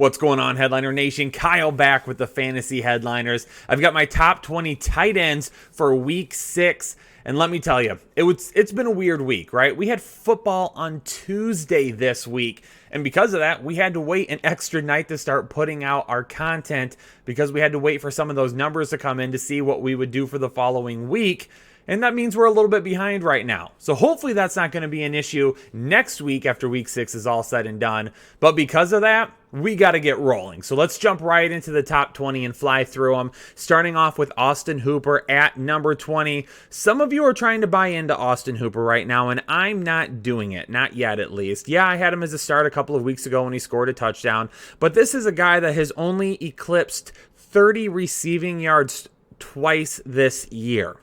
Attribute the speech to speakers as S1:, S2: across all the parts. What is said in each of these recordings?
S1: What's going on, Headliner Nation? Kyle back with the Fantasy Headliners. I've got my top 20 tight ends for week 6. And let me tell you, it's been a weird week, right? We had football on Tuesday this week. And because of that, we had to wait an extra night to start putting out our content because we had to wait for some of those numbers to come in to see what we would do for the following week. And that means we're a little bit behind right now. So hopefully that's not going to be an issue next week after week 6 is all said and done. But because of that, we got to get rolling. So let's jump right into the top 20 and fly through them. Starting off with Austin Hooper at number 20. Some of you are trying to buy into Austin Hooper right now, and I'm not doing it. Not yet, at least. Yeah, I had him as a start a couple of weeks ago when he scored a touchdown. But this is a guy that has only eclipsed 30 receiving yards twice this year.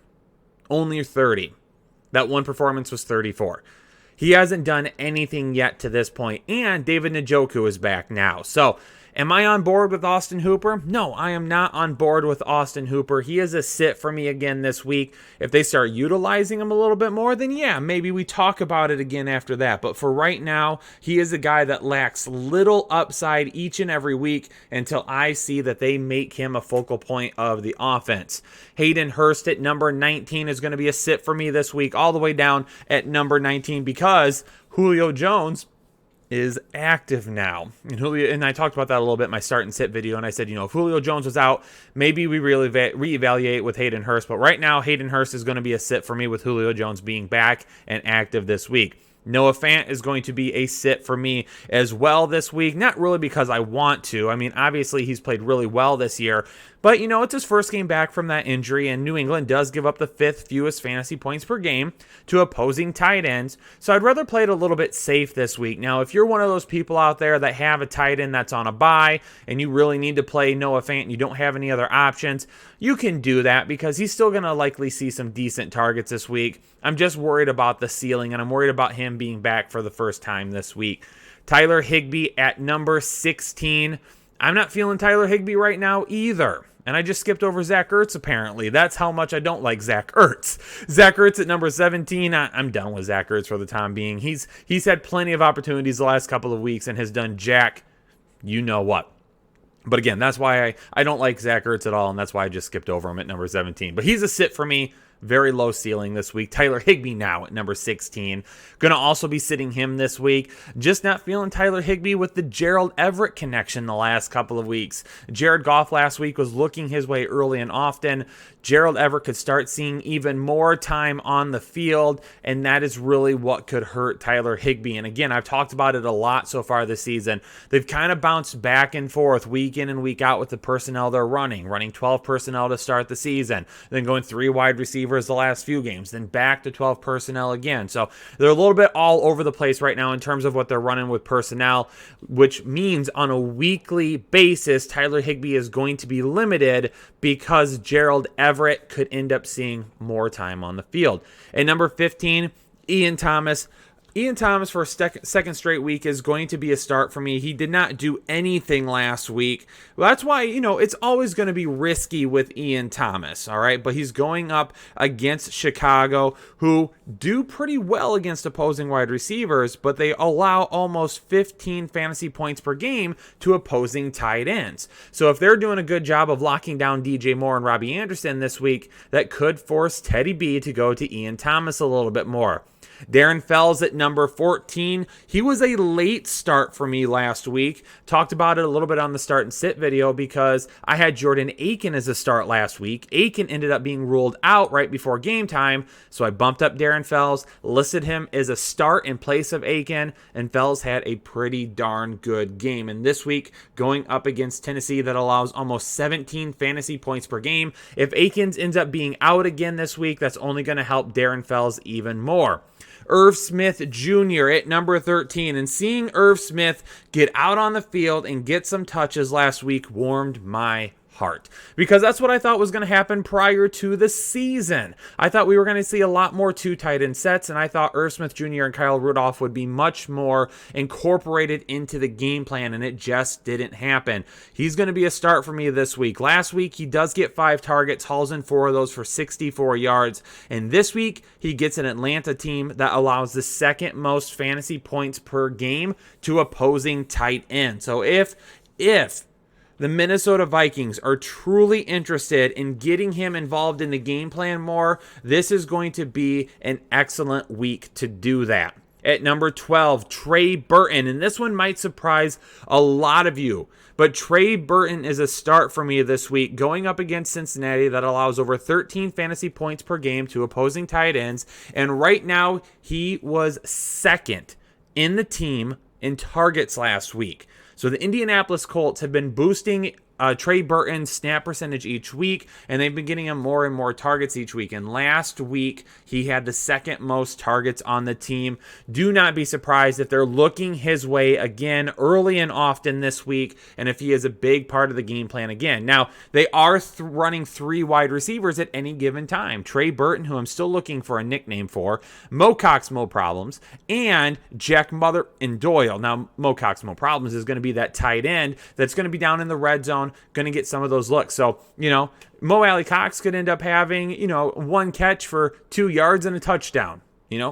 S1: Only 30. That one performance was 34. He hasn't done anything yet to this point, and David Njoku is back now. So, am I on board with Austin Hooper? No, I am not on board with Austin Hooper. He is a sit for me again this week. If they start utilizing him a little bit more, then yeah, maybe we talk about it again after that. But for right now, he is a guy that lacks little upside each and every week until I see that they make him a focal point of the offense. Hayden Hurst at number 19 is going to be a sit for me this week, all the way down at number 19 because Julio Jones is active now. And I talked about that a little bit in my start and sit video, and I said, if Julio Jones was out, maybe we really reevaluate with Hayden Hurst. But right now, Hayden Hurst is going to be a sit for me with Julio Jones being back and active this week. Noah Fant is going to be a sit for me as well this week. Not really because I want to. I mean, obviously he's played really well this year. But, it's his first game back from that injury, and New England does give up the 5th fewest fantasy points per game to opposing tight ends. So I'd rather play it a little bit safe this week. Now, if you're one of those people out there that have a tight end that's on a bye and you really need to play Noah Fant and you don't have any other options, you can do that because he's still going to likely see some decent targets this week. I'm just worried about the ceiling, and I'm worried about him being back for the first time this week. Tyler Higbee at number 16. I'm not feeling Tyler Higbee right now either. And I just skipped over Zach Ertz, apparently. That's how much I don't like Zach Ertz. Zach Ertz at number 17. I'm done with Zach Ertz for the time being. He's had plenty of opportunities the last couple of weeks and has done jack you know what. But again, that's why I don't like Zach Ertz at all, and that's why I just skipped over him at number 17. But he's a sit for me. Very low ceiling this week. Tyler Higbee now at number 16. Going to also be sitting him this week. Just not feeling Tyler Higbee with the Gerald Everett connection the last couple of weeks. Jared Goff last week was looking his way early and often. Gerald Everett could start seeing even more time on the field, and that is really what could hurt Tyler Higbee. And again, I've talked about it a lot so far this season. They've kind of bounced back and forth week in and week out with the personnel they're running 12 personnel to start the season, then going 3 wide receivers the last few games, then back to 12 personnel again. So they're a little bit all over the place right now in terms of what they're running with personnel, which means on a weekly basis, Tyler Higbee is going to be limited because Gerald Everett could end up seeing more time on the field. At number 15, Ian Thomas. Ian Thomas for a second straight week is going to be a start for me. He did not do anything last week. Well, that's why, it's always going to be risky with Ian Thomas, all right? But he's going up against Chicago, who do pretty well against opposing wide receivers, but they allow almost 15 fantasy points per game to opposing tight ends. So if they're doing a good job of locking down DJ Moore and Robbie Anderson this week, that could force Teddy B to go to Ian Thomas a little bit more. Darren Fells at number 14. He was a late start for me last week. Talked about it a little bit on the start and sit video because I had Jordan Aiken as a start last week. Aiken ended up being ruled out right before game time, so I bumped up Darren Fells, listed him as a start in place of Aiken, and Fells had a pretty darn good game. And this week, going up against Tennessee that allows almost 17 fantasy points per game, if Aikens ends up being out again this week, that's only going to help Darren Fells even more. Irv Smith Jr. at number 13. And seeing Irv Smith get out on the field and get some touches last week warmed my heart, because that's what I thought was going to happen prior to the season. I thought we were going to see a lot more 2 tight end sets, and I thought Irv Smith Jr. and Kyle Rudolph would be much more incorporated into the game plan, and it just didn't happen. He's going to be a start for me this week. Last week, he does get 5 targets, hauls in 4 of those for 64 yards, and this week, he gets an Atlanta team that allows the second most fantasy points per game to opposing tight end. So if if the Minnesota Vikings are truly interested in getting him involved in the game plan more, this is going to be an excellent week to do that. At number 12, Trey Burton, and this one might surprise a lot of you, but Trey Burton is a start for me this week, going up against Cincinnati that allows over 13 fantasy points per game to opposing tight ends, and right now he was second in the team in targets last week. So the Indianapolis Colts have been boosting Trey Burton's snap percentage each week, and they've been getting him more and more targets each week. And last week, he had the second most targets on the team. Do not be surprised if they're looking his way again early and often this week, and if he is a big part of the game plan again. Now, they are running 3 wide receivers at any given time. Trey Burton, who I'm still looking for a nickname for, Mo Cox Mo Problems, and Jack Mother and Doyle. Now, Mo Cox Mo Problems is going to be that tight end that's going to be down in the red zone, going to get some of those looks. So, Mo Alley Cox could end up having, 1 catch for 2 yards and a touchdown.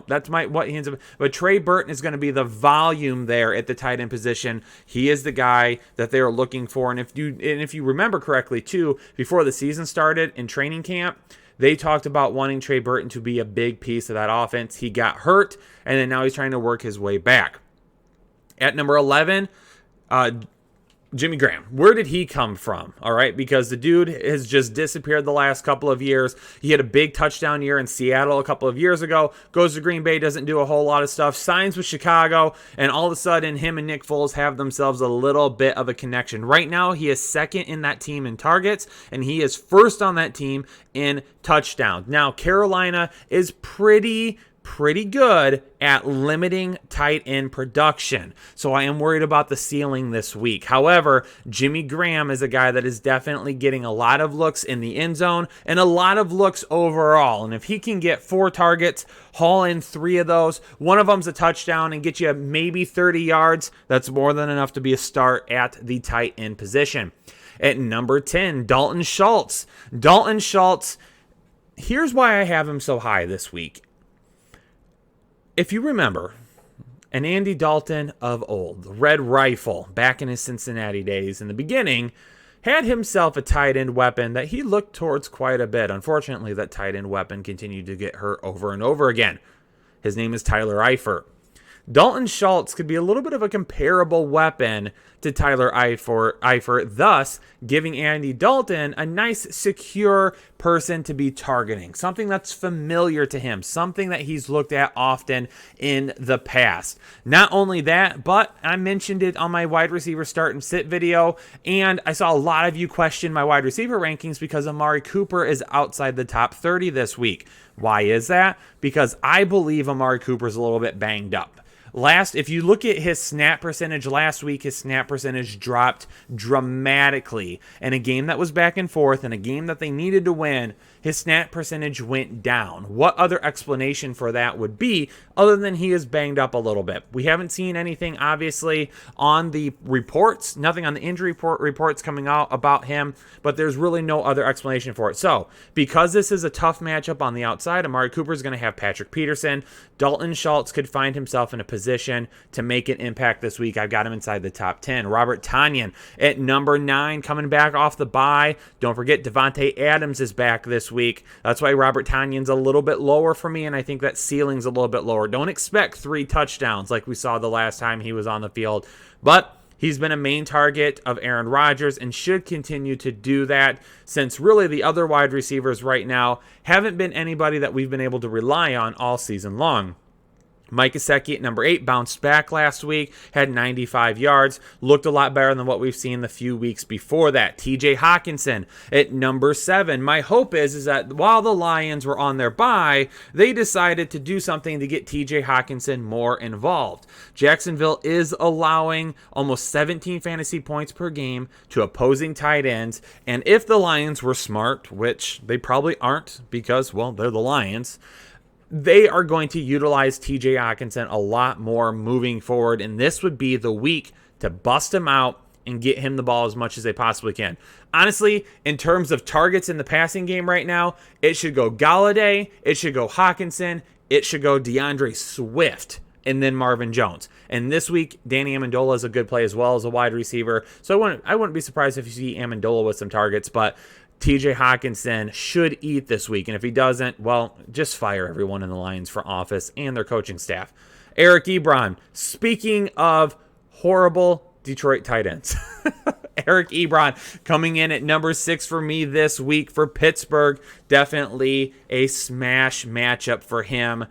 S1: That's what he ends up. But Trey Burton is going to be the volume there at the tight end position. He is the guy that they are looking for. And if you remember correctly too, before the season started in training camp, they talked about wanting Trey Burton to be a big piece of that offense. He got hurt, and then now he's trying to work his way back. At number 11, Jimmy Graham. Where did he come from? All right, because the dude has just disappeared the last couple of years. He had a big touchdown year in Seattle a couple of years ago, goes to Green Bay, doesn't do a whole lot of stuff, signs with Chicago, and all of a sudden him and Nick Foles have themselves a little bit of a connection. Right now, he is second in that team in targets, and he is first on that team in touchdowns. Now, Carolina is pretty good at limiting tight end production. So I am worried about the ceiling this week. However, Jimmy Graham is a guy that is definitely getting a lot of looks in the end zone and a lot of looks overall. And if he can get 4 targets, haul in 3 of those, one of them's a touchdown, and get you maybe 30 yards, that's more than enough to be a start at the tight end position. At number 10, Dalton Schultz. Dalton Schultz, here's why I have him so high this week. If you remember, an Andy Dalton of old, the Red Rifle, back in his Cincinnati days in the beginning, had himself a tight end weapon that he looked towards quite a bit. Unfortunately, that tight end weapon continued to get hurt over and over again. His name is Tyler Eifert. Dalton Schultz could be a little bit of a comparable weapon to Tyler Eifert, thus giving Andy Dalton a nice, secure person to be targeting, something that's familiar to him, something that he's looked at often in the past. Not only that, but I mentioned it on my wide receiver start and sit video, and I saw a lot of you question my wide receiver rankings because Amari Cooper is outside the top 30 this week. Why is that? Because I believe Amari Cooper is a little bit banged up. If you look at his snap percentage last week, his snap percentage dropped dramatically. In a game that was back and forth, in a game that they needed to win, his snap percentage went down. What other explanation for that would be other than he is banged up a little bit? We haven't seen anything, obviously, on the reports, nothing on the injury reports coming out about him, but there's really no other explanation for it. So, because this is a tough matchup on the outside, Amari Cooper is going to have Patrick Peterson. Dalton Schultz could find himself in a position to make an impact this week. I've got him inside the top 10. Robert Tonyan at number 9, coming back off the bye. Don't forget, Devontae Adams is back this week. That's why Robert Tonyan's a little bit lower for me, and I think that ceiling's a little bit lower. Don't expect 3 touchdowns like we saw the last time he was on the field, but he's been a main target of Aaron Rodgers and should continue to do that, since really the other wide receivers right now haven't been anybody that we've been able to rely on all season long. Mike Gesicki at number 8 bounced back last week, had 95 yards, looked a lot better than what we've seen the few weeks before that. TJ Hockenson at number 7. My hope is that while the Lions were on their bye, they decided to do something to get TJ Hockenson more involved. Jacksonville is allowing almost 17 fantasy points per game to opposing tight ends, and if the Lions were smart, which they probably aren't because, well, they're the Lions, they are going to utilize TJ Hockenson a lot more moving forward, and this would be the week to bust him out and get him the ball as much as they possibly can. Honestly, in terms of targets in the passing game right now, it should go Golladay, it should go Hockenson, it should go DeAndre Swift and then Marvin Jones. And this week, Danny Amendola is a good play as well as a wide receiver. So I wouldn't be surprised if you see Amendola with some targets, but TJ Hawkinson should eat this week. And if he doesn't, well, just fire everyone in the Lions front office and their coaching staff. Eric Ebron, speaking of horrible Detroit tight ends. Eric Ebron coming in at number 6 for me this week for Pittsburgh. Definitely a smash matchup for him.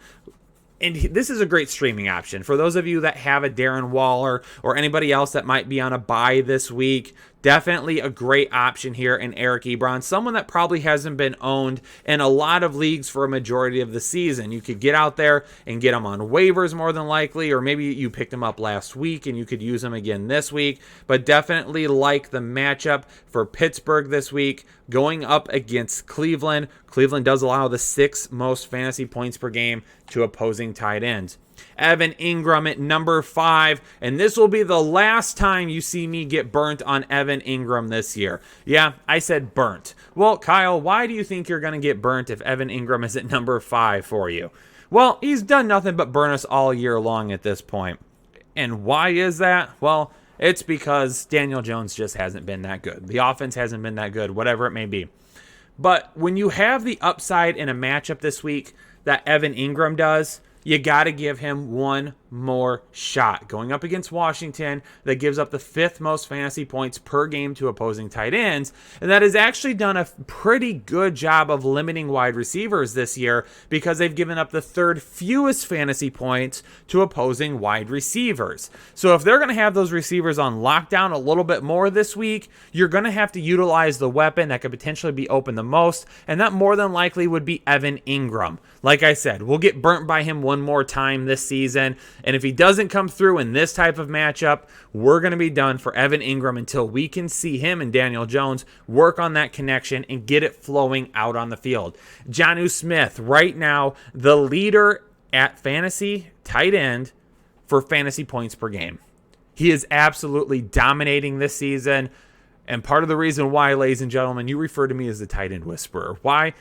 S1: And this is a great streaming option. For those of you that have a Darren Waller or anybody else that might be on a bye this week, definitely a great option here in Eric Ebron. Someone that probably hasn't been owned in a lot of leagues for a majority of the season. You could get out there and get him on waivers more than likely, or maybe you picked him up last week and you could use him again this week. But definitely like the matchup for Pittsburgh this week going up against Cleveland. Cleveland does allow the 6th most fantasy points per game to opposing tight ends. Evan Ingram at number 5, and this will be the last time you see me get burnt on Evan Ingram this year. Yeah, I said burnt. Well, Kyle, why do you think you're going to get burnt if Evan Ingram is at number 5 for you? Well, he's done nothing but burn us all year long at this point. And why is that? Well, it's because Daniel Jones just hasn't been that good. The offense hasn't been that good, whatever it may be. But when you have the upside in a matchup this week that Evan Ingram does, you got to give him one more shot. Going up against Washington, that gives up the 5th most fantasy points per game to opposing tight ends, and that has actually done a pretty good job of limiting wide receivers this year because they've given up the 3rd fewest fantasy points to opposing wide receivers. So if they're going to have those receivers on lockdown a little bit more this week, you're going to have to utilize the weapon that could potentially be open the most, and that more than likely would be Evan Ingram. Like I said, we'll get burnt by him one more time this season, and if he doesn't come through in this type of matchup, we're going to be done for Evan Ingram until we can see him and Daniel Jones work on that connection and get it flowing out on the field. Jonnu Smith, right now, the leader at fantasy tight end for fantasy points per game. He is absolutely dominating this season, and part of the reason why, ladies and gentlemen, you refer to me as the tight end whisperer. Why?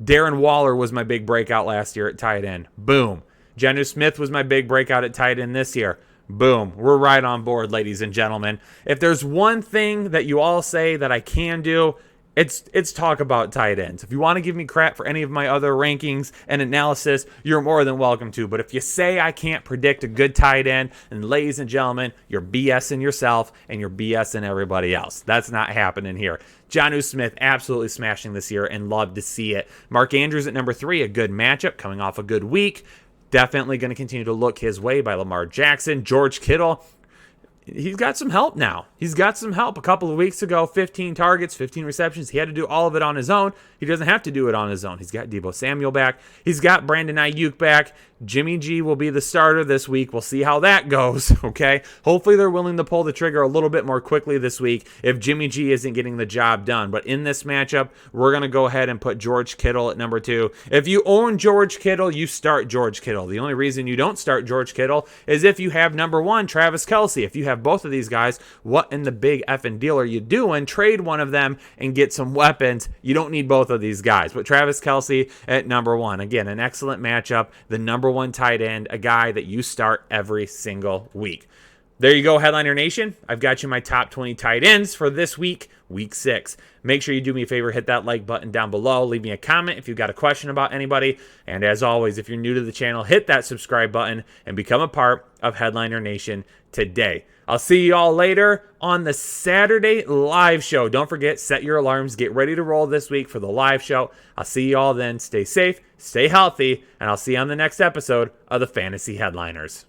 S1: Darren Waller was my big breakout last year at tight end. Boom. Jonnu Smith was my big breakout at tight end this year. Boom. We're right on board, ladies and gentlemen. If there's one thing that you all say that I can do, it's talk about tight ends. If you want to give me crap for any of my other rankings and analysis, you're more than welcome to. But if you say I can't predict a good tight end, then ladies and gentlemen, you're BSing yourself and you're BSing everybody else. That's not happening here. Jonnu Smith absolutely smashing this year and love to see it. Mark Andrews at number 3, a good matchup coming off a good week. Definitely going to continue to look his way by Lamar Jackson. George Kittle, he's got some help now. He's got some help. A couple of weeks ago, 15 targets, 15 receptions. He had to do all of it on his own. He doesn't have to do it on his own. He's got Deebo Samuel back. He's got Brandon Ayuk back. Jimmy G will be the starter this week. We'll see how that goes, okay? Hopefully they're willing to pull the trigger a little bit more quickly this week if Jimmy G isn't getting the job done. But in this matchup, we're going to go ahead and put George Kittle at number 2. If you own George Kittle, you start George Kittle. The only reason you don't start George Kittle is if you have number 1, Travis Kelce. If you have both of these guys, what in the big effing deal are you doing? Trade one of them and get some weapons. You don't need both of these guys. But Travis Kelce at number 1. Again, an excellent matchup. The number 1 tight end, a guy that you start every single week. There you go, Headliner Nation. I've got you my top 20 tight ends for this week, week 6. Make sure you do me a favor, hit that like button down below. Leave me a comment if you've got a question about anybody. And as always, if you're new to the channel, hit that subscribe button and become a part of Headliner Nation today. I'll see you all later on the Saturday live show. Don't forget, set your alarms. Get ready to roll this week for the live show. I'll see you all then. Stay safe, stay healthy, and I'll see you on the next episode of the Fantasy Headliners.